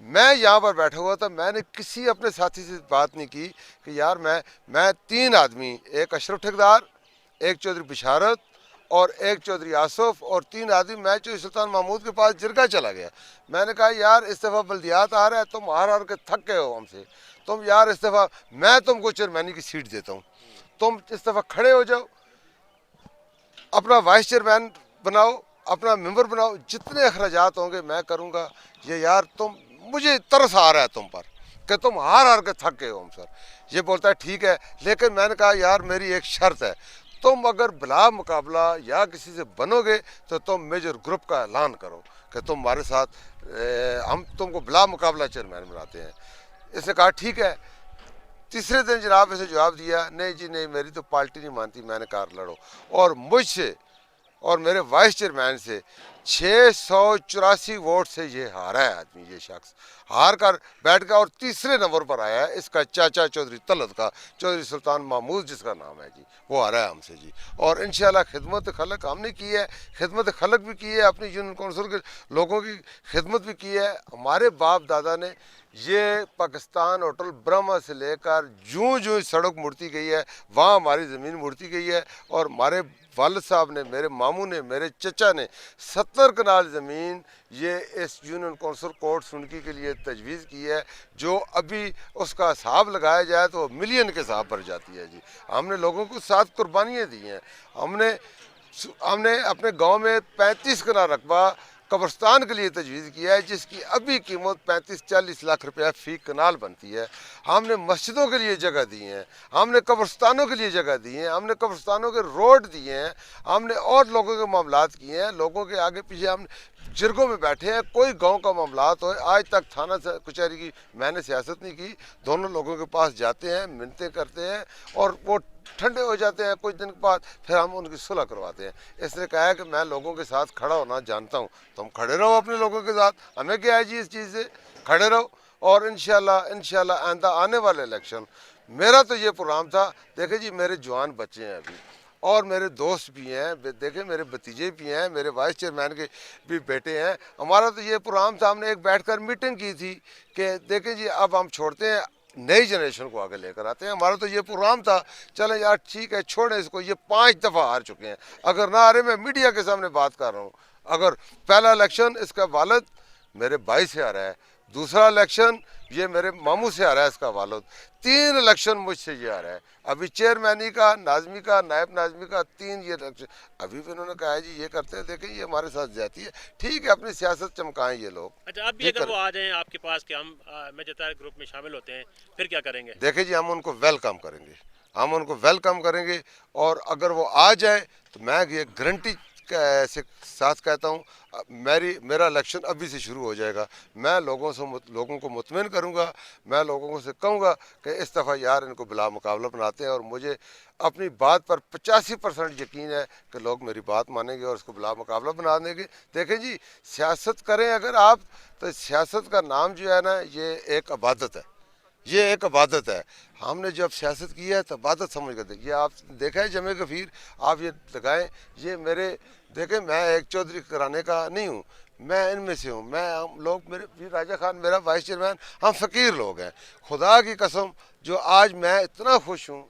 میں یہاں پر بیٹھا ہوا تھا, میں نے کسی اپنے ساتھی سے بات نہیں کی کہ یار میں 3 آدمی, ایک اشرف ٹھیکدار, ایک چودھری بشارت اور ایک چودھری آصف, اور 3 آدمی میں چودھری سلطان محمود کے پاس جرگہ چلا گیا. میں نے کہا یار اس دفعہ بلدیات آ رہا ہے, تم ہار کے تھک گئے ہو ہم سے, تم یار اس دفعہ میں تم کو چیئرمینی کی سیٹ دیتا ہوں, تم اس دفعہ کھڑے ہو جاؤ, اپنا وائس چیئرمین بناؤ, اپنا ممبر بناؤ, جتنے اخراجات ہوں گے میں کروں گا. یہ یار تم, مجھے ترس آ رہا ہے تم پر کہ تم ہار کے تھک گئے ہو ہم سر. یہ بولتا ہے ٹھیک ہے, لیکن میں نے کہا یار میری ایک شرط ہے, تم اگر بلا مقابلہ یا کسی سے بنو گے تو تم میجر گروپ کا اعلان کرو کہ تم ہمارے ساتھ, ہم تم کو بلا مقابلہ چیئرمین بناتے ہیں. اس نے کہا ٹھیک ہے. تیسرے دن جناب اسے جواب دیا, نہیں جی نہیں, میری تو پارٹی نہیں مانتی. میں نے کہا لڑو, اور مجھ سے اور میرے وائس چیئرمین سے 684 ووٹ سے یہ ہارا ہے آدمی. یہ شخص ہار کر بیٹھ گیا اور تیسرے نمبر پر آیا ہے. اس کا چاچا چودھری طلعت کا, چودھری سلطان محمود جس کا نام ہے جی, وہ ہارا ہے ہم سے جی. اور انشاءاللہ خدمت خلق ہم نے کی ہے, خدمت خلق بھی کی ہے, اپنی یونین کونسل کے لوگوں کی خدمت بھی کی ہے. ہمارے باپ دادا نے یہ پاکستان ہوٹل برہما سے لے کر جوں سڑک مڑتی گئی ہے وہاں ہماری زمین مڑتی گئی ہے. اور ہمارے والد صاحب نے, میرے ماموں نے, میرے چچا نے 70 کنال زمین یہ اس یونین کونسل کوٹ سنکی کے لیے تجویز کی ہے, جو ابھی اس کا حساب لگایا جائے تو ملین کے حساب پر جاتی ہے جی. ہم نے لوگوں کو 7 قربانیاں دی ہیں. ہم نے اپنے گاؤں میں 35 کنال رقبہ قبرستان کے لیے تجویز کیا ہے, جس کی ابھی قیمت 35-40 لاکھ روپیہ فی کنال بنتی ہے. ہم نے مسجدوں کے لیے جگہ دی ہیں, ہم نے قبرستانوں کے لیے جگہ دی ہیں, ہم نے قبرستانوں کے روڈ دیے ہیں, ہم نے اور لوگوں کے معاملات کیے ہیں. لوگوں کے آگے پیچھے ہم جرگوں میں بیٹھے ہیں, کوئی گاؤں کا معاملات ہو, آج تک تھانہ کچہری کی میں نے سیاست نہیں کی. دونوں لوگوں کے پاس جاتے ہیں, منتیں کرتے ہیں, اور وہ ٹھنڈے ہو جاتے ہیں. کچھ دن کے بعد پھر ہم ان کی صلح کرواتے ہیں. اس نے کہا ہے کہ میں لوگوں کے ساتھ کھڑا ہونا جانتا ہوں, تم کھڑے رہو اپنے لوگوں کے ساتھ, ہمیں کیا ہے جی اس چیز سے, کھڑے رہو. اور انشاءاللہ آئندہ آنے والے الیکشن, میرا تو یہ پروگرام تھا. دیکھیں جی میرے جوان بچے ہیں ابھی, اور میرے دوست بھی ہیں, دیکھیں میرے بھتیجے بھی ہیں, میرے وائس چیئرمین کے بھی بیٹے ہیں. ہمارا تو یہ پروگرام تھا, ہم نے ایک بیٹھ کر میٹنگ کی تھی کہ دیکھیں جی اب ہم چھوڑتے ہیں, نئی جنریشن کو آگے لے کر آتے ہیں. ہمارا تو یہ پروگرام تھا, چلیں یار ٹھیک ہے چھوڑیں اس کو, یہ 5 دفعہ ہار چکے ہیں. اگر نہ ہارے, میں میڈیا کے سامنے بات کر رہا ہوں, اگر پہلا الیکشن اس کا والد میرے بھائی سے آ رہا ہے, دوسرا الیکشن یہ میرے ماموں سے آ رہا ہے اس کا والد, 3 الیکشن مجھ سے یہ آ رہا ہے. ابھی چیئرمینی کا, ناظمی کا, نائب ناظمی کا 3 یہ الیکشن ابھی بھی انہوں نے کہا ہے جی یہ کرتے ہیں. دیکھیں یہ ہمارے ساتھ جاتی ہے, ٹھیک ہے اپنی سیاست چمکائیں یہ لوگ. اچھا اب بھی اگر وہ آ جائیں آپ کے پاس کہ ہم میجر گروپ میں شامل ہوتے ہیں, پھر کیا کریں گے؟ دیکھیں جی ہم ان کو ویلکم کریں گے, ہم ان کو ویلکم کریں گے. اور اگر وہ آ جائے تو میں یہ گارنٹی سے ساتھ کہتا ہوں, میرا الیکشن ابھی سے شروع ہو جائے گا. میں لوگوں کو مطمئن کروں گا, میں لوگوں سے کہوں گا کہ اس دفعہ یار ان کو بلا مقابلہ بناتے ہیں. اور مجھے اپنی بات پر 85% یقین ہے کہ لوگ میری بات مانیں گے اور اس کو بلا مقابلہ بنا دیں گے. دیکھیں جی سیاست کریں اگر آپ, تو سیاست کا نام جو ہے نا یہ ایک عبادت ہے, یہ ایک عبادت ہے. ہم نے جب سیاست کی ہے تو عبادت سمجھ کر دیکھیے. آپ دیکھا ہے جمع غفیر, آپ یہ لگائیں, یہ میرے دیکھیں میں ایک چودھری گھرانے کا نہیں ہوں, میں ان میں سے ہوں. ہم لوگ, میرے راجہ خان میرا وائس چیئرمین, ہم فقیر لوگ ہیں. خدا کی قسم جو آج میں اتنا خوش ہوں,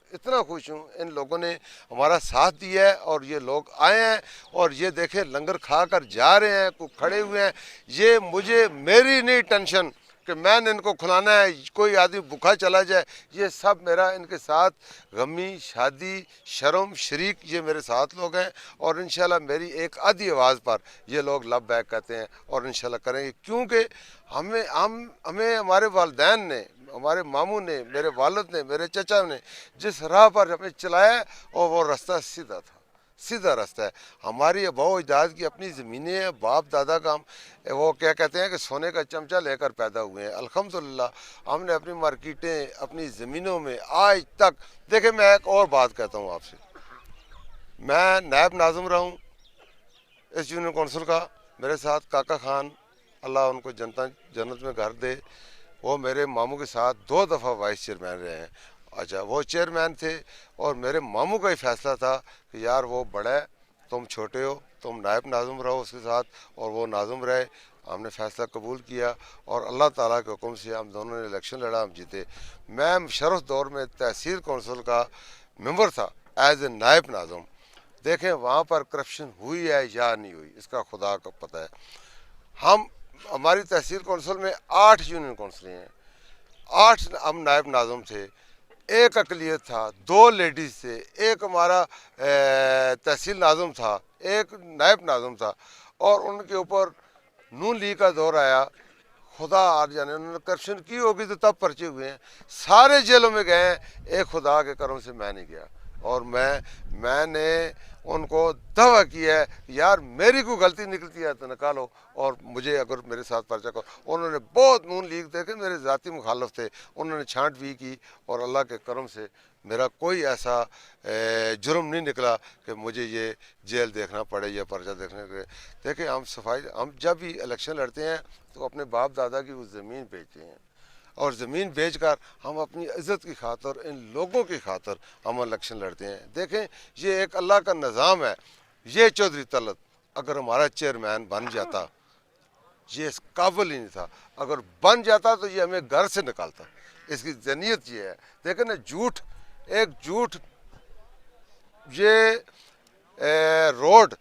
ان لوگوں نے ہمارا ساتھ دیا ہے. اور یہ لوگ آئے ہیں اور یہ دیکھیں لنگر کھا کر جا رہے ہیں, کوئی کھڑے ہوئے ہیں. یہ میری نہیں ٹینشن کہ میں نے ان کو کھلانا ہے, کوئی آدمی بھوکا چلا جائے. یہ سب میرا ان کے ساتھ غمی, شادی, شرم, شریک, یہ میرے ساتھ لوگ ہیں. اور انشاءاللہ میری ایک آدھی آواز پر یہ لوگ لب بیک کہتے ہیں اور انشاءاللہ کریں گے. کیونکہ ہمیں ہمارے والدین نے, ہمارے ماموں نے, میرے والد نے, میرے چچا نے جس راہ پر ہمیں چلایا, اور وہ راستہ سیدھا تھا, سیدھا راستہ ہے. ہماری آباء و اجداد کی اپنی زمینیں ہیں, باپ دادا کا وہ کیا کہتے ہیں کہ سونے کا چمچہ لے کر پیدا ہوئے ہیں. الحمدللہ ہم نے اپنی مارکیٹیں, اپنی زمینوں میں آج تک. دیکھیں میں ایک اور بات کہتا ہوں آپ سے, میں نائب ناظم رہا ہوں اس یونین کونسل کا, میرے ساتھ کاکا خان, اللہ ان کو جنت میں گھر دے, وہ میرے ماموں کے ساتھ 2 دفعہ وائس چیئرمین رہے ہیں. اچھا وہ چیئرمین تھے اور میرے ماموں کا ہی فیصلہ تھا کہ یار وہ بڑا ہے, تم چھوٹے ہو, تم نائب ناظم رہو اس کے ساتھ اور وہ ناظم رہے. ہم نے فیصلہ قبول کیا اور اللہ تعالیٰ کے حکم سے ہم دونوں نے الیکشن لڑا، ہم جیتے۔ میں مشرف دور میں تحصیل کونسل کا ممبر تھا ایز اے نائب ناظم۔ دیکھیں وہاں پر کرپشن ہوئی ہے یا نہیں ہوئی اس کا خدا کو پتہ ہے۔ ہماری تحصیل کونسل میں 8 یونین کونسلیں ہیں، 8 ہم نائب ناظم تھے، 1 اقلیت تھا، 2 لیڈیز تھے، 1 ہمارا تحصیل ناظم تھا، 1 نائب ناظم تھا، اور ان کے اوپر نون لیگ کا دور آیا۔ خدا آر جانے انہوں نے کرپشن کی ہوگی تو تب پرچے ہوئے ہیں، سارے جیلوں میں گئے ہیں، ایک خدا کے کرم سے میں نہیں گیا۔ اور میں نے ان کو دعویٰ کیا ہے کہ یار میری کوئی غلطی نکلتی ہے تو نکالو، اور مجھے اگر میرے ساتھ پرچہ کرو۔ انہوں نے بہت نون لیگ دیکھے، میرے ذاتی مخالف تھے، انہوں نے چھانٹ بھی کی، اور اللہ کے کرم سے میرا کوئی ایسا جرم نہیں نکلا کہ مجھے یہ جیل دیکھنا پڑے یا پرچہ دیکھنے کے۔ دیکھیں ہم جب بھی الیکشن لڑتے ہیں تو اپنے باپ دادا کی وہ زمین بیچتے ہیں، اور زمین بیچ کر ہم اپنی عزت کی خاطر، ان لوگوں کی خاطر ہم الیکشن لڑتے ہیں۔ دیکھیں یہ ایک اللہ کا نظام ہے۔ یہ چودھری طلعت اگر ہمارا چیئرمین بن جاتا، یہ اس قابل ہی نہیں تھا، اگر بن جاتا تو یہ ہمیں گھر سے نکالتا۔ اس کی ذہنیت یہ ہے۔ دیکھیں نا جھوٹ، ایک جھوٹ، یہ روڈ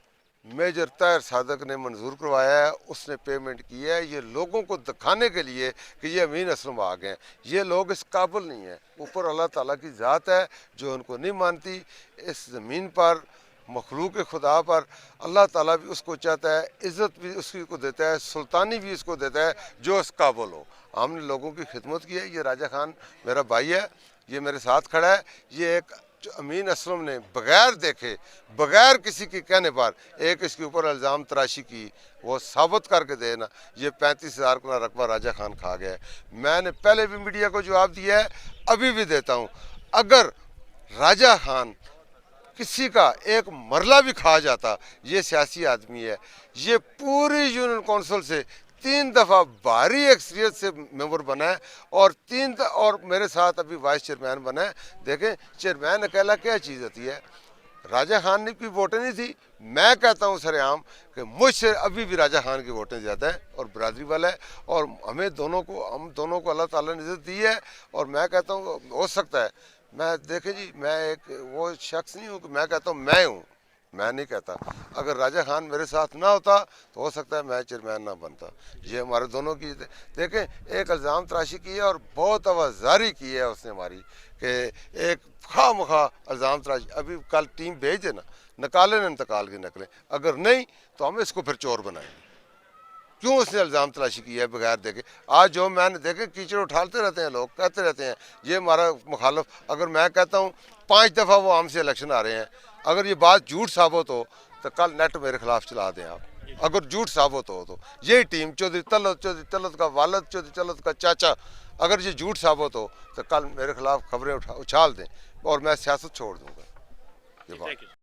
میجر طاہر صادق نے منظور کروایا ہے، اس نے پیمنٹ کی ہے، یہ لوگوں کو دکھانے کے لیے کہ یہ امین اسلم آ گئے ہیں۔ یہ لوگ اس قابل نہیں ہیں، اوپر اللہ تعالیٰ کی ذات ہے جو ان کو نہیں مانتی۔ اس زمین پر مخلوق خدا پر اللہ تعالیٰ بھی اس کو چاہتا ہے، عزت بھی اس کو دیتا ہے، سلطانی بھی اس کو دیتا ہے جو اس قابل ہو۔ ہم نے لوگوں کی خدمت کی ہے۔ یہ راجہ خان میرا بھائی ہے، یہ میرے ساتھ کھڑا ہے۔ یہ ایک امین اسلم نے بغیر دیکھے، بغیر کسی کے کہنے پر ایک اس کے اوپر الزام تراشی کی، وہ ثابت کر کے دے نا، یہ 35,000 کا رقبہ راجہ خان کھا گیا ہے۔ میں نے پہلے بھی میڈیا کو جواب دیا ہے، ابھی بھی دیتا ہوں، اگر راجہ خان کسی کا ایک مرلہ بھی کھا جاتا، یہ سیاسی آدمی ہے، یہ پوری یونین کونسل سے 3 دفعہ بھاری اکثریت سے ممبر بنا ہے، اور میرے ساتھ ابھی وائس چیئرمین بنا ہے۔ دیکھیں چیئرمین اکیلا کیا چیز ہوتی ہے؟ راجہ خان نے کوئی ووٹیں نہیں تھی، میں کہتا ہوں سر عام کہ مجھ سے ابھی بھی راجہ خان کی ووٹیں زیادہ ہیں، اور برادری والا ہے، اور ہم دونوں کو اللہ تعالیٰ نے عزت دی ہے۔ اور میں کہتا ہوں ہو سکتا ہے، دیکھیں جی میں ایک وہ شخص نہیں ہوں کہ میں کہتا ہوں میں ہوں، میں نہیں کہتا۔ اگر راجہ خان میرے ساتھ نہ ہوتا تو ہو سکتا ہے میں چیئرمین نہ بنتا۔ یہ ہمارے دونوں کی دیکھیں ایک الزام تراشی کی ہے، اور بہت آوازاری کی ہے اس نے ہماری، کہ ایک خواہ مخواہ الزام تراشی۔ ابھی کل ٹیم بھیج دینا، نکالیں نہ انتقال کی نقلیں، اگر نہیں تو ہم اس کو پھر چور بنائیں گے۔ کیوں اس نے الزام تلاشی کی ہے بغیر دیکھے؟ آج جو میں نے دیکھے کیچڑ اٹھالتے رہتے ہیں لوگ، کہتے رہتے ہیں یہ ہمارا مخالف۔ اگر میں کہتا ہوں 5 دفعہ وہ ہم سے الیکشن آ رہے ہیں، اگر یہ بات جھوٹ ثابت ہو تو کل نیٹ میرے خلاف چلا دیں آپ، اگر جھوٹ ثابت ہو تو۔ یہی ٹیم چودھری طلعت کا والد، چودھری طلعت کا چاچا، اگر یہ جھوٹ ثابت ہو تو کل میرے خلاف خبریں اچھال دیں، اور میں سیاست چھوڑ دوں گا۔ یہ بات